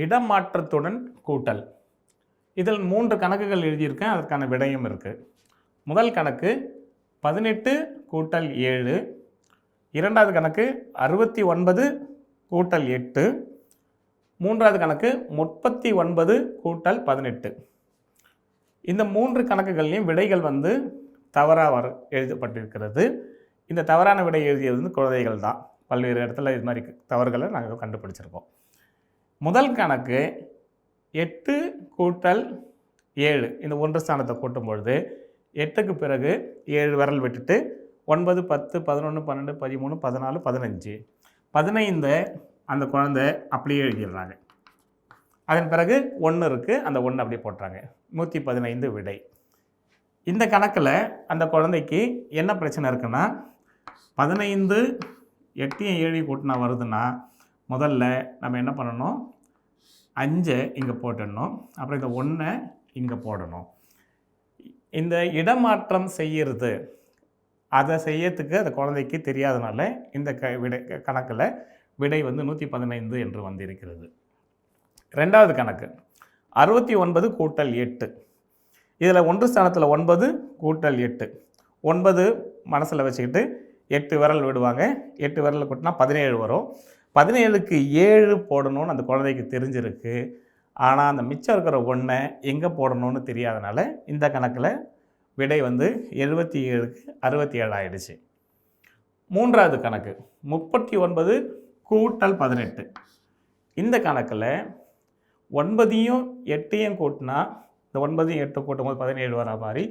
இடமாற்றத்துடன் கூட்டல். இதில் 3 கணக்குகள் எழுதியிருக்கேன். அதற்கான விடையும் இருக்குது. முதல் கணக்கு 18 கூட்டல் 7. இரண்டாவது கணக்கு 69 கூட்டல் 8. மூன்றாவது கணக்கு 39 கூட்டல் 18. இந்த 3 கணக்குகள்லையும் விடைகள் தவறாக எழுதப்பட்டிருக்கிறது. இந்த தவறான விடை எழுதியது குழந்தைகள் தான். பல்வேறு இடத்துல இது மாதிரி தவறுகளை நாங்கள் கண்டுபிடிச்சிருக்கோம். முதல் கணக்கு 8 கூட்டல் 7 இந்த 1 ஸ்தானத்தை கூட்டும் பொழுது 8க்கு பிறகு 7 விரல் விட்டுட்டு 9, 10, 11, 12, 13, 14, 15. 15 அந்த குழந்தை அப்படியே எழுதிடுறாங்க. அதன் பிறகு 1 இருக்குது, அந்த 1 அப்படியே போட்டுறாங்க. 115 விடை. இந்த கணக்கில் அந்த குழந்தைக்கு என்ன பிரச்சனை இருக்குன்னா, 15 8 7 கூட்டினா வருதுன்னா முதல்ல நம்ம என்ன பண்ணணும், 5 இங்கே போட்டுடணும். அப்புறம் இந்த 1 இங்கே போடணும். இந்த இடமாற்றம் செய்கிறது அதை செய்யறதுக்கு அந்த குழந்தைக்கு தெரியாதனால இந்த கணக்கில் விடை 115 என்று வந்திருக்கிறது. ரெண்டாவது கணக்கு 69 கூட்டல் 8. இதில் 1 ஸ்தானத்தில் 9 கூட்டல் 8. 9 மனசில் வச்சுக்கிட்டு 8 விரல் விடுவாங்க. 8 விரல் கூட்டினா 17 வரும். 17க்கு 7 போடணும்னு அந்த குழந்தைக்கு தெரிஞ்சிருக்கு. ஆனால் அந்த மிச்சம் இருக்கிற 1 எங்கே போடணும்னு தெரியாதனால இந்த கணக்கில் விடை 77க்கு 67 ஆயிடுச்சு. மூன்றாவது கணக்கு 39 கூட்டல் 18. இந்த கணக்கில் 9ஐயும் 8ஐயும் கூட்டினா இந்த 9ஐயும் 8 கூட்டும் போது 17 வர மாதிரி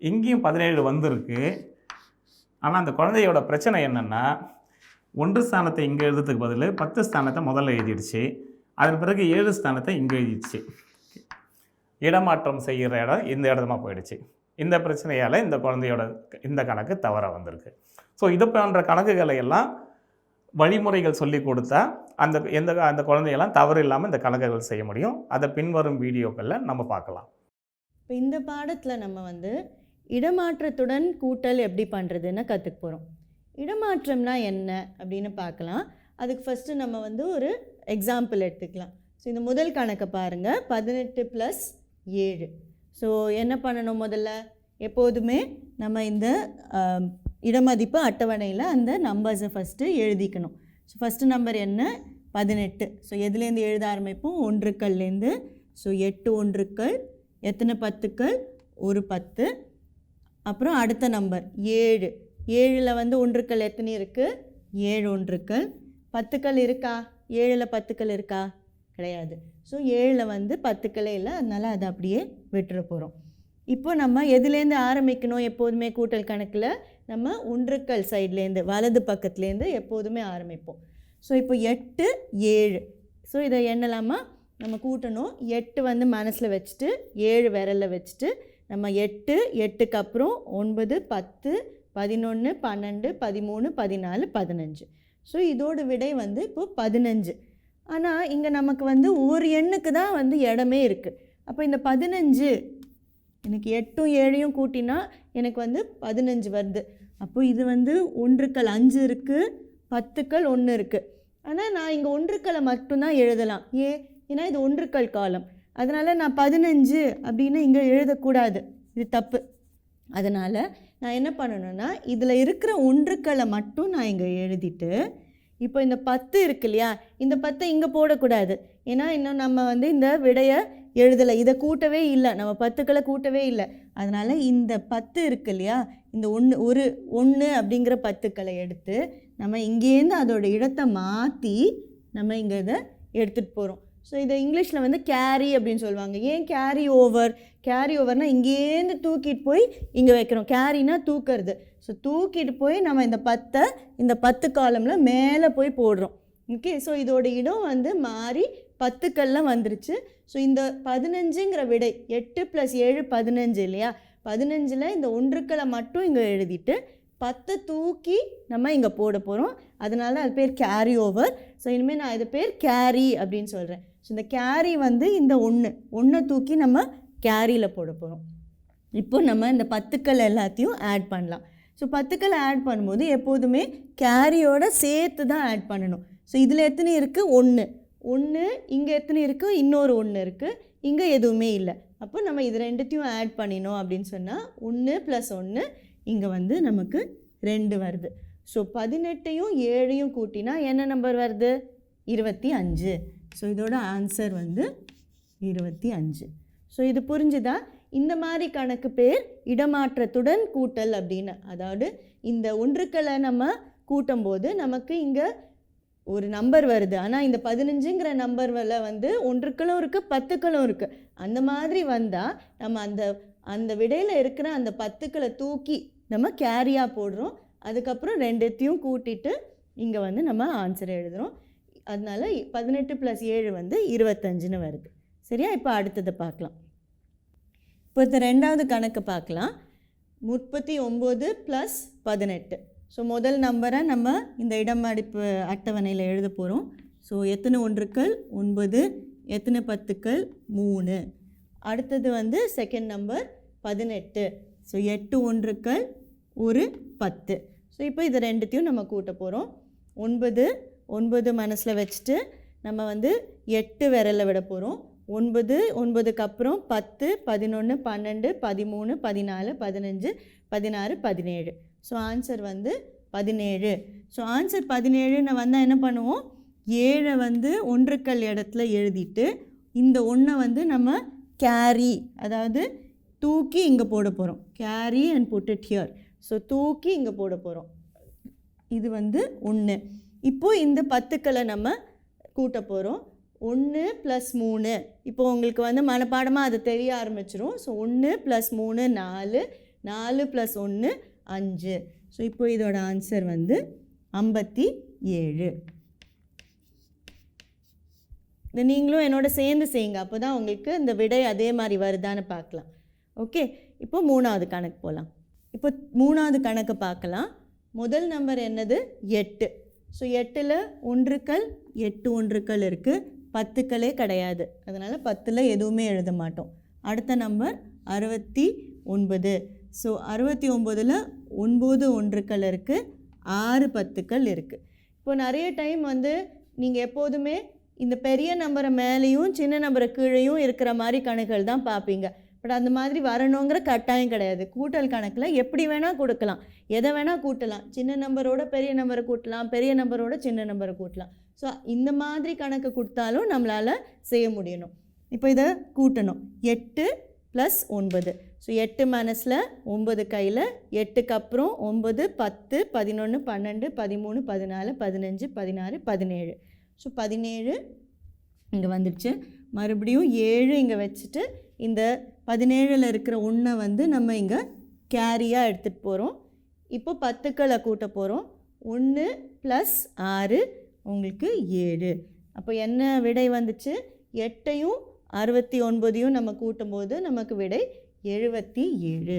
இங்கேயும் 17 வந்திருக்கு. ஆனால் அந்த குழந்தையோட பிரச்சனை என்னென்னா, 1 ஸ்தானத்தை இங்கே எழுதுறதுக்கு பதில் 10 ஸ்தானத்தை முதல்ல எழுதிடுச்சு. அதன் பிறகு 7 ஸ்தானத்தை இங்கே எழுதிடுச்சு. இடமாற்றம் செய்கிற இடம் இந்த இடமா போயிடுச்சு. இந்த பிரச்சனையால் இந்த குழந்தையோட இந்த கணக்கு தவறாக வந்திருக்கு. ஸோ இது போன்ற கணக்குகளை எல்லாம் வழிமுறைகள் சொல்லி கொடுத்தா அந்த குழந்தையெல்லாம் தவறு இல்லாமல் இந்த கணக்குகள் செய்ய முடியும். அதை பின்வரும் வீடியோக்களில் நம்ம பார்க்கலாம். இப்போ இந்த பாடத்தில் நம்ம இடமாற்றத்துடன் கூட்டல் எப்படி பண்ணுறதுன்னு கற்றுக்க போகிறோம். இடமாற்றம்னா என்ன அப்படின்னு பார்க்கலாம். அதுக்கு ஃபஸ்ட்டு நம்ம ஒரு எக்ஸாம்பிள் எடுத்துக்கலாம். ஸோ இந்த முதல் கணக்கை பாருங்கள், 18 + 7. ஸோ என்ன பண்ணணும், முதல்ல எப்போதுமே நம்ம இந்த இடமதிப்பு அட்டவணையில் அந்த நம்பர்ஸை ஃபஸ்ட்டு எழுதிக்கணும். ஸோ ஃபஸ்ட்டு நம்பர் என்ன, 18. ஸோ எதுலேருந்து எழுத ஆரம்பிப்போம், ஒன்றுக்கள்லேருந்து. ஸோ 8 ஒன்றுக்கள், எத்தனை 10க்கள், ஒரு 10. அப்புறம் அடுத்த நம்பர் 7. 7ல் ஒன்றுக்கள் எத்தனை இருக்குது, 7 ஒன்றுக்கள். 10க்கள் இருக்கா, 7ல் 10க்கள் இருக்கா, கிடையாது. ஸோ 7ல் 10க்களே இல்லை, அதனால் அதை அப்படியே விட்டுற போகிறோம். இப்போ நம்ம எதுலேருந்து ஆரம்பிக்கணும், எப்போதுமே கூட்டல் கணக்கில் நம்ம ஒன்றுக்கள் சைட்லேருந்து வலது பக்கத்துலேருந்து எப்போதுமே ஆரம்பிப்போம். ஸோ இப்போ 8 7. ஸோ இதை எண்ணலாமா, நம்ம கூட்டணும். 8 மனசில் வச்சுட்டு 7 விரலில் வச்சுட்டு நம்ம 8 8க்கு அப்புறம் 9 10 11 12 13 14 15. ஸோ இதோட விடை இப்போது 15. ஆனால் இங்கே நமக்கு ஒரு எண்ணுக்கு தான் இடமே இருக்குது. அப்போ இந்த 15 எனக்கு 8ம் 7யும் கூட்டினா எனக்கு 15 வருது. அப்போ இது ஒன்றுக்கள் 5 இருக்குது, 10க்கள் 1 இருக்குது. ஆனால் நான் இங்கே ஒன்றுக்களை மட்டும்தான் எழுதலாம். ஏன்னா இது ஒன்றுக்கள் காலம். அதனால் நான் 15 அப்படின்னு இங்கே எழுதக்கூடாது, இது தப்பு. அதனால் நான் என்ன பண்ணணுன்னா, இதில் இருக்கிற ஒன்றுக்களை மட்டும் நான் இங்கே எழுதிட்டு, இப்போ இந்த 10 இருக்கு இல்லையா, இந்த 10 இங்கே போடக்கூடாது. ஏன்னா இன்னும் நம்ம இந்த விடையை எழுதலை, இதை கூட்டவே இல்லை, நம்ம 10க்களை கூட்டவே இல்லை. அதனால் இந்த 10 இருக்கு இல்லையா, இந்த 1 அப்படிங்கிற 10க்களை எடுத்து நம்ம இங்கேருந்து அதோட இடத்தை மாற்றி நம்ம இங்கே இதை எடுத்துகிட்டு போகிறோம். ஸோ இதை இங்கிலீஷில் கேரி அப்படின்னு சொல்லுவாங்க. ஏன் கேரி ஓவர், கேரி ஓவர்னால் இங்கேருந்து தூக்கிட்டு போய் இங்கே வைக்கிறோம். கேரினா தூக்கிறது. ஸோ தூக்கிட்டு போய் நம்ம இந்த 10 இந்த 10 காலமில் மேலே போய் போடுறோம். ஓகே, ஸோ இதோட இடம் மாறி 10க்கள்லாம் வந்துருச்சு. ஸோ இந்த 15ங்கிற விடை 8 + 7 15 இல்லையா, 15ல் இந்த ஒன்றுக்களை மட்டும் இங்கே எழுதிட்டு 10 தூக்கி நம்ம இங்கே போட போகிறோம். அதனால் அது பேர் கேரி ஓவர். ஸோ இனிமேல் நான் இது பேர் கேரி அப்படின்னு சொல்கிறேன். ஸோ இந்த கேரி இந்த 1 தூக்கி நம்ம கேரியில் போட போகிறோம். இப்போ நம்ம இந்த 10க்கள் எல்லாத்தையும் ஆட் பண்ணலாம். ஸோ 10க்களை ஆட் பண்ணும்போது எப்போதுமே கேரியோட சேர்த்து தான் ஆட் பண்ணணும். ஸோ இதில் எத்தனை இருக்குது, ஒன்று இங்கே எத்தனை இருக்குது, இன்னொரு ஒன்று இருக்குது, இங்கே எதுவுமே இல்லை. அப்போ நம்ம இது ரெண்டுத்தையும் ஆட் பண்ணினோம் அப்படின்னு சொன்னால் 1 + 1 இங்கே வந்து நமக்கு 2 வருது. ஸோ 18ஐயும் 7ஐயும் கூட்டினா என்ன நம்பர் வருது? 25. ஸோ இதோட ஆன்சர் வந்து 25. ஸோ இது புரிஞ்சுதா? இந்த மாதிரி கணக்கு பேர் இடமாற்றத்துடன் கூட்டல் அப்படின்னு. அதாவது இந்த ஒன்றுக்களை நம்ம கூட்டும்போது நமக்கு இங்கே ஒரு நம்பர் வருது, ஆனால் இந்த 15ங்கிற நம்பரில் வந்து ஒன்றுக்களும் இருக்குது 10க்களும் இருக்குது. அந்த மாதிரி வந்தால் நம்ம அந்த விடையில் இருக்கிற அந்த 10க்களை தூக்கி நம்ம கேரியாக போடுறோம். அதுக்கப்புறம் ரெண்டுத்தையும் கூட்டிட்டு இங்கே வந்து நம்ம ஆன்சர் எழுதுகிறோம். அதனால 18 + 7 வந்து 25ன்னு வருது. சரியா? இப்போ அடுத்ததை பார்க்கலாம். இப்போ இந்த ரெண்டாவது கணக்கு பார்க்கலாம். 39 + 18. ஸோ முதல் நம்பரை நம்ம இந்த இடமடிப்பு அட்டவணையில் எழுத போகிறோம். ஸோ எத்தனை ஒன்றுக்கள்? 9. எத்தனை 10க்கள்? 3. அடுத்தது வந்து செகண்ட் நம்பர் 18. ஸோ 8 ஒன்றுக்கள், ஒரு 10. ஸோ இப்போ இது ரெண்டுத்தையும் நம்ம கூட்ட போகிறோம். 9 மனசில் வச்சுட்டு நம்ம வந்து 8 விரலில் விட போகிறோம். 9க்கு அப்புறம் 10, 11, 12, 13, 14, 15, 16, 17. ஸோ ஆன்சர் வந்து 17. ஸோ ஆன்சர் 17ன்னு வந்தால் என்ன பண்ணுவோம்? 7 வந்து ஒன்றுக்கள் இடத்துல எழுதிட்டு இந்த 1 வந்து நம்ம கேரி, அதாவது தூக்கி இங்கே போட போகிறோம். Carry and put it here. So தூக்கி இங்கே போட போகிறோம். இது வந்து 1. இப்போது இந்த 10க்களை நம்ம கூட்ட போகிறோம். 1 + 3. இப்போது உங்களுக்கு வந்து மனப்பாடமாக அது தெரிய ஆரம்பிச்சிரும். ஸோ 1 + 3 4, 4 + 1 5. ஸோ இப்போ இதோட ஆன்சர் வந்து 57. இதை நீங்களும் என்னோட சேர்ந்து செய்யுங்க, அப்போ தான் உங்களுக்கு இந்த விடை அதே மாதிரி வருதான்னு பார்க்கலாம். ஓகே, இப்போ 3வது கணக்கு போகலாம். இப்போ 3வது கணக்கு பார்க்கலாம். முதல் நம்பர் என்னது? 8. ஸோ 8ல் ஒன்றுக்கள் 8 ஒன்றுக்கள் இருக்குது, 10க்களே கிடையாது. அதனால் 10ல் எதுவுமே எழுத மாட்டோம். அடுத்த நம்பர் 69. ஸோ 69ல் 9 ஒன்றுக்கள் இருக்குது, 6 10க்கள் இருக்குது. இப்போ நிறைய டைம் வந்து நீங்கள் எப்போதுமே இந்த பெரிய நம்பரை மேலேயும் சின்ன நம்பரை கீழேயும் இருக்கிற மாதிரி கணக்குகள் தான் பார்ப்பீங்க. பட் அந்த மாதிரி வரணுங்கிற கட்டாயம் கிடையாது. கூட்டல் கணக்கில் எப்படி வேணால் கொடுக்கலாம், எதை வேணால் கூட்டலாம். சின்ன நம்பரோட பெரிய நம்பரை கூட்டலாம், பெரிய நம்பரோட சின்ன நம்பரை கூட்டலாம். ஸோ இந்த மாதிரி கணக்கு கொடுத்தாலும் நம்மளால் செய்ய முடியணும். இப்போ இதை கூட்டணும். 8 + 9. ஸோ 8 மனசில் 9 கையில், 8க்கு அப்புறம் 9, 10, 11, 12, 13, 14, 15, 16, 17. ஸோ 17 இங்கே வந்துடுச்சு. மறுபடியும் 7 இங்கே வச்சுட்டு இந்த 17ல் இருக்கிற 1 வந்து நம்ம இங்கே கேரியாக எடுத்துகிட்டு போகிறோம். இப்போ 10க்களை கூட்ட போகிறோம். 1 + 6 உங்களுக்கு 7. அப்போ என்ன விடை வந்துச்சு? 8ஐயும் 69ஐயும் நம்ம கூட்டும்போது நமக்கு விடை 77.